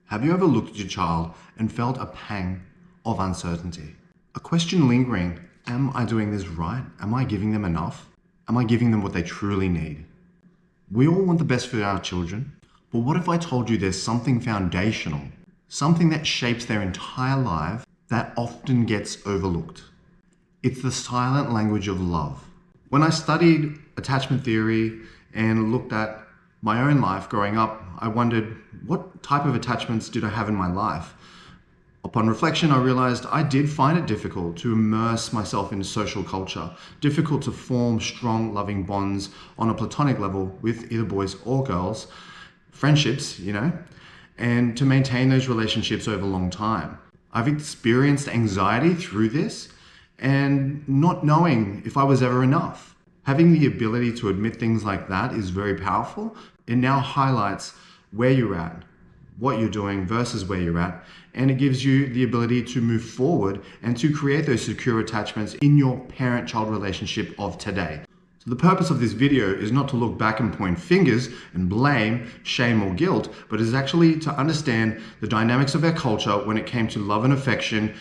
Have you ever looked at your child and felt a pang of uncertainty? A question lingering, am I doing this right? Am I giving them enough? Am I giving them what they truly need? We all want the best for our children, but what if I told you there's something foundational, something that shapes their entire life that often gets overlooked? It's the silent language of love. When I studied attachment theory and looked at my own life growing up, I wondered, what type of attachments did I have in my life? Upon reflection, I realized I did find it difficult to immerse myself in social culture, difficult to form strong, loving bonds on a platonic level with either boys or girls, friendships, and to maintain those relationships over a long time. I've experienced anxiety through this and not knowing if I was ever enough. Having the ability to admit things like that is very powerful. It now highlights where you're at, what you're doing versus where you're at, and it gives you the ability to move forward and to create those secure attachments in your parent-child relationship of today. So the purpose of this video is not to look back and point fingers and blame, shame, or guilt, but is actually to understand the dynamics of our culture when it came to love and affection.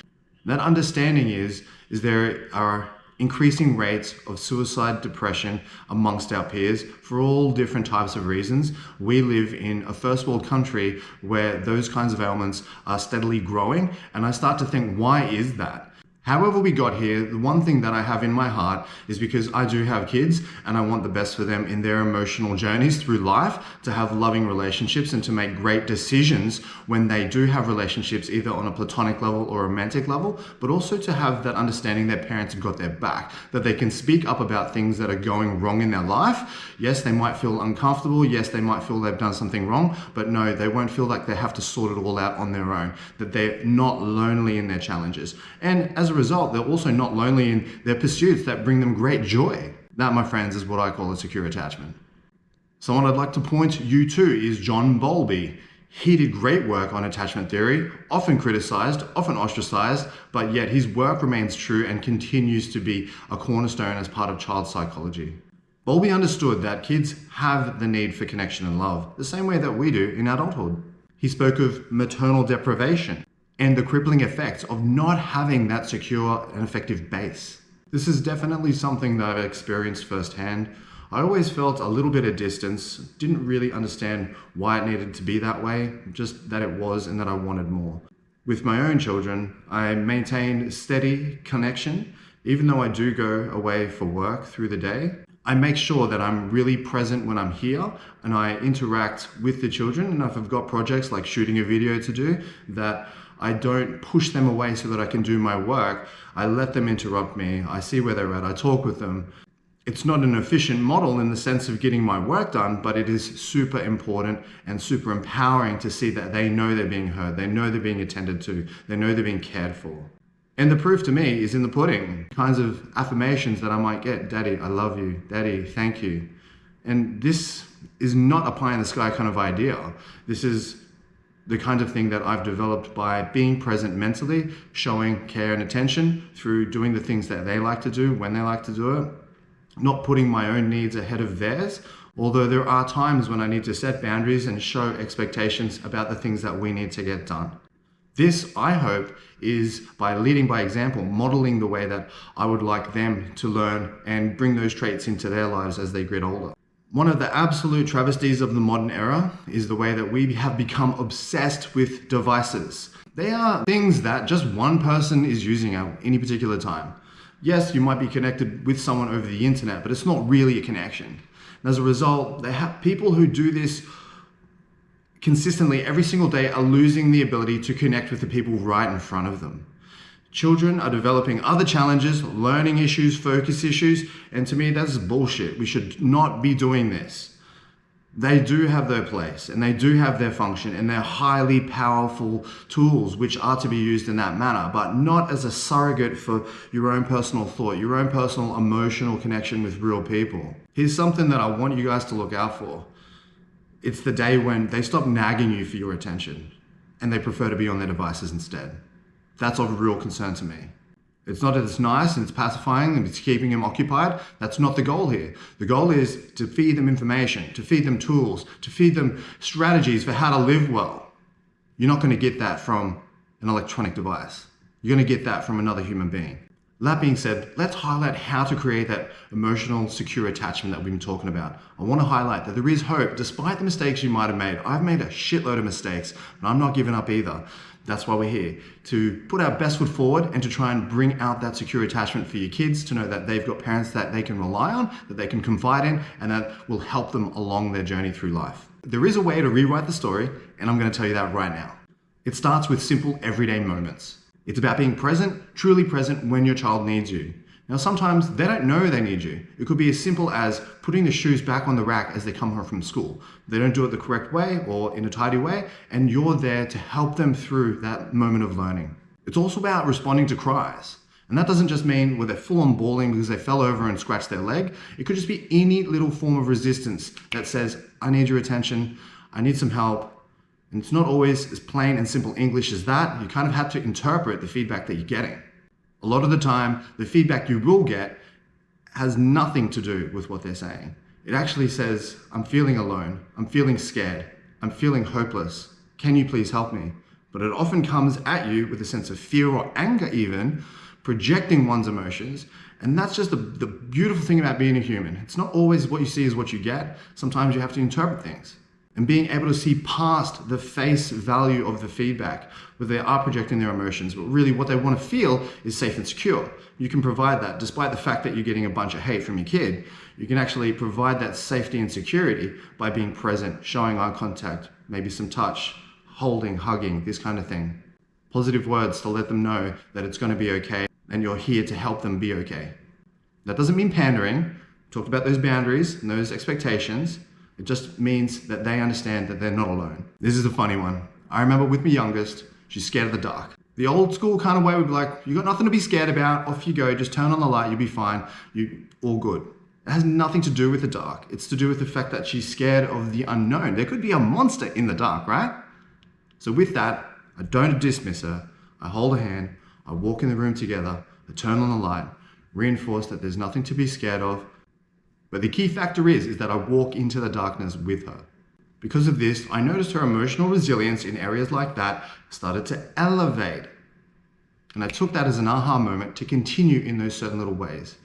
That understanding is there are increasing rates of suicide, depression amongst our peers for all different types of reasons. We live in a first world country where those kinds of ailments are steadily growing, and I start to think, why is that? However we got here, the one thing that I have in my heart is because I do have kids and I want the best for them in their emotional journeys through life, to have loving relationships and to make great decisions when they do have relationships, either on a platonic level or a romantic level, but also to have that understanding their parents have got their back, that they can speak up about things that are going wrong in their life. Yes, they might feel uncomfortable. Yes, they might feel they've done something wrong, but no, they won't feel like they have to sort it all out on their own, that they're not lonely in their challenges. And as a result, they're also not lonely in their pursuits that bring them great joy. That, my friends, is what I call a secure attachment. Someone I'd like to point you to is John Bowlby. He did great work on attachment theory, often criticized, often ostracized, but yet his work remains true and continues to be a cornerstone as part of child psychology. Bowlby understood that kids have the need for connection and love, the same way that we do in adulthood. He spoke of maternal deprivation and the crippling effects of not having that secure and effective base. This is definitely something that I've experienced firsthand. I always felt a little bit of distance, didn't really understand why it needed to be that way, just that it was and that I wanted more. With my own children, I maintain steady connection. Even though I do go away for work through the day, I make sure that I'm really present when I'm here and I interact with the children. And if I've got projects like shooting a video to do, that I don't push them away so that I can do my work. I let them interrupt me. I see where they're at. I talk with them. It's not an efficient model in the sense of getting my work done, but it is super important and super empowering to see that they know they're being heard. They know they're being attended to. They know they're being cared for. And the proof to me is in the pudding. Kinds of affirmations that I might get. Daddy, I love you. Daddy, thank you. And this is not a pie in the sky kind of idea. This is the kind of thing that I've developed by being present mentally, showing care and attention through doing the things that they like to do when they like to do it, not putting my own needs ahead of theirs, although there are times when I need to set boundaries and show expectations about the things that we need to get done. This, I hope, is by leading by example, modeling the way that I would like them to learn and bring those traits into their lives as they get older. One of the absolute travesties of the modern era is the way that we have become obsessed with devices. They are things that just one person is using at any particular time. Yes, you might be connected with someone over the internet, but it's not really a connection. And as a result, they have people who do this consistently every single day are losing the ability to connect with the people right in front of them. Children are developing other challenges, learning issues, focus issues, and to me that's bullshit. We should not be doing this. They do have their place and they do have their function and they're highly powerful tools which are to be used in that manner, but not as a surrogate for your own personal thought, your own personal emotional connection with real people. Here's something that I want you guys to look out for. It's the day when they stop nagging you for your attention and they prefer to be on their devices instead. That's of real concern to me. It's not that it's nice and it's pacifying and it's keeping them occupied. That's not the goal here. The goal is to feed them information, to feed them tools, to feed them strategies for how to live well. You're not going to get that from an electronic device. You're going to get that from another human being. That being said, let's highlight how to create that emotional, secure attachment that we've been talking about. I want to highlight that there is hope despite the mistakes you might have made. I've made a shitload of mistakes, but I'm not giving up either. That's why we're here, to put our best foot forward and to try and bring out that secure attachment for your kids, to know that they've got parents that they can rely on, that they can confide in, and that will help them along their journey through life. There is a way to rewrite the story, and I'm going to tell you that right now. It starts with simple, everyday moments. It's about being present, truly present when your child needs you. Now, sometimes they don't know they need you. It could be as simple as putting the shoes back on the rack as they come home from school. They don't do it the correct way or in a tidy way, and you're there to help them through that moment of learning. It's also about responding to cries. And that doesn't just mean where they're full on bawling because they fell over and scratched their leg. It could just be any little form of resistance that says, I need your attention, I need some help. And it's not always as plain and simple English as that. You kind of have to interpret the feedback that you're getting. A lot of the time, the feedback you will get has nothing to do with what they're saying. It actually says, I'm feeling alone, I'm feeling scared, I'm feeling hopeless. Can you please help me? But it often comes at you with a sense of fear or anger even, projecting one's emotions. And that's just the beautiful thing about being a human. It's not always what you see is what you get. Sometimes you have to interpret things. And being able to see past the face value of the feedback, where they are projecting their emotions, but really what they want to feel is safe and secure. You can provide that despite the fact that you're getting a bunch of hate from your kid. You can actually provide that safety and security by being present, showing eye contact, maybe some touch, holding, hugging, this kind of thing. Positive words to let them know that it's going to be okay and you're here to help them be okay. That doesn't mean pandering. Talked about those boundaries and those expectations. It just means that they understand that they're not alone. This is a funny one. I remember with my youngest, she's scared of the dark. The old school kind of way would be like, you got nothing to be scared about, off you go, just turn on the light, you'll be fine, you all good. It has nothing to do with the dark. It's to do with the fact that she's scared of the unknown. There could be a monster in the dark, right? So with that, I don't dismiss her. I hold her hand, I walk in the room together, I turn on the light, reinforce that there's nothing to be scared of. But the key factor is that I walk into the darkness with her. Because of this, I noticed her emotional resilience in areas like that started to elevate. And I took that as an aha moment to continue in those certain little ways.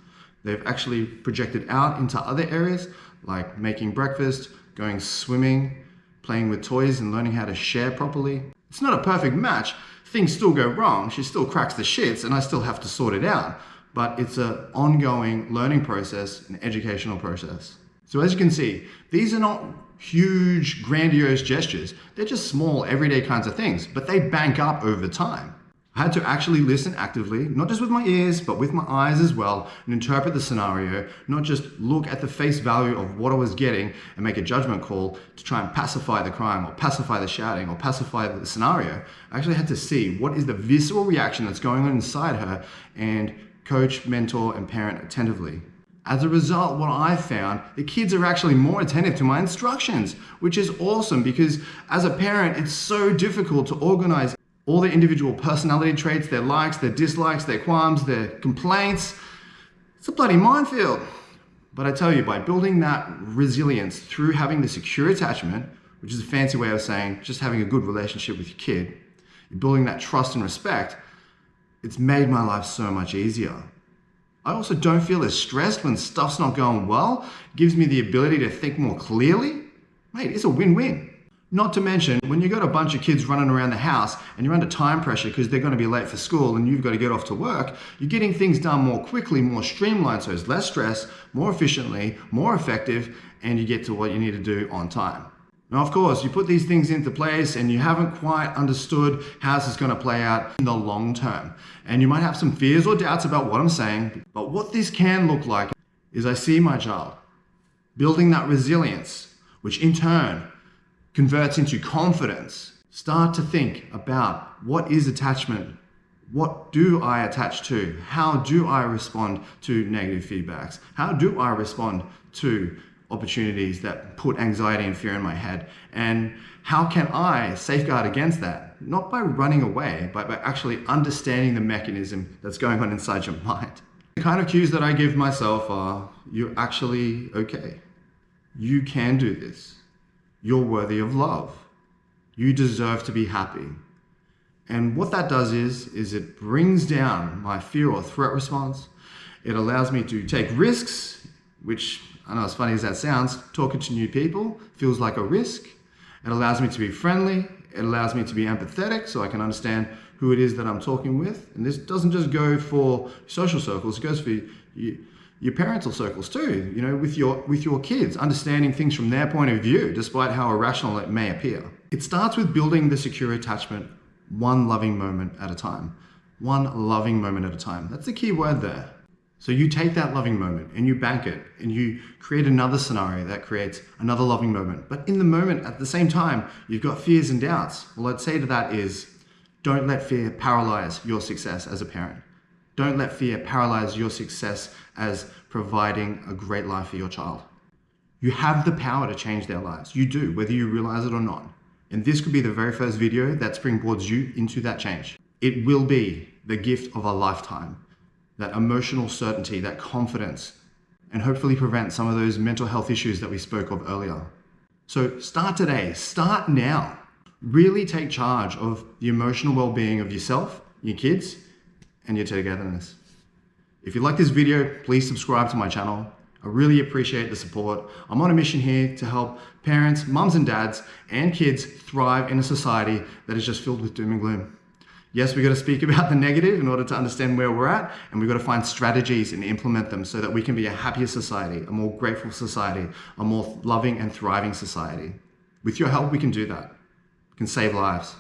They've actually projected out into other areas like making breakfast, going swimming, playing with toys and learning how to share properly. It's not a perfect match. Things still go wrong. She still cracks the shits and I still have to sort it out. But it's an ongoing learning process, an educational process. So as you can see, these are not huge, grandiose gestures. They're just small, everyday kinds of things, but they bank up over time. I had to actually listen actively, not just with my ears, but with my eyes as well, and interpret the scenario, not just look at the face value of what I was getting and make a judgment call to try and pacify the crime or pacify the shouting or pacify the scenario. I actually had to see what is the visceral reaction that's going on inside her and coach, mentor, and parent attentively. As a result, what I found, the kids are actually more attentive to my instructions, which is awesome because as a parent, it's so difficult to organize all their individual personality traits, their likes, their dislikes, their qualms, their complaints. It's a bloody minefield. But I tell you, by building that resilience through having the secure attachment, which is a fancy way of saying just having a good relationship with your kid, you're building that trust and respect, it's made my life so much easier. I also don't feel as stressed when stuff's not going well. It gives me the ability to think more clearly. Mate, it's a win-win. Not to mention, when you got a bunch of kids running around the house and you're under time pressure because they're going to be late for school and you've got to get off to work, you're getting things done more quickly, more streamlined, so it's less stress, more efficiently, more effective, and you get to what you need to do on time. Now, of course, you put these things into place and you haven't quite understood how this is going to play out in the long term. And you might have some fears or doubts about what I'm saying, but what this can look like is I see my child building that resilience, which in turn converts into confidence. Start to think about what is attachment? What do I attach to? How do I respond to negative feedbacks? How do I respond to opportunities that put anxiety and fear in my head? And how can I safeguard against that? Not by running away, but by actually understanding the mechanism that's going on inside your mind. The kind of cues that I give myself are, you're actually okay. You can do this. You're worthy of love. You deserve to be happy. And what that does is it brings down my fear or threat response. It allows me to take risks, which I know as funny as that sounds, talking to new people feels like a risk. It allows me to be friendly. It allows me to be empathetic so I can understand who it is that I'm talking with. And this doesn't just go for social circles, it goes for your parental circles too, with your kids, understanding things from their point of view, despite how irrational it may appear. It starts with building the secure attachment one loving moment at a time. One loving moment at a time. That's the key word there. So you take that loving moment and you bank it and you create another scenario that creates another loving moment. But in the moment, at the same time, you've got fears and doubts. Well, I'd say to that is, don't let fear paralyze your success as a parent. Don't let fear paralyze your success as providing a great life for your child. You have the power to change their lives. You do, whether you realize it or not. And this could be the very first video that springboards you into that change. It will be the gift of a lifetime. That emotional certainty, that confidence, and hopefully prevent some of those mental health issues that we spoke of earlier. So start today, start now. Really take charge of the emotional well-being of yourself, your kids, and your togetherness. If you like this video, please subscribe to my channel. I really appreciate the support. I'm on a mission here to help parents, mums and dads, and kids thrive in a society that is just filled with doom and gloom. Yes, we got to speak about the negative in order to understand where we're at, and we've got to find strategies and implement them so that we can be a happier society, a more grateful society, a more loving and thriving society. With your help, we can do that. We can save lives.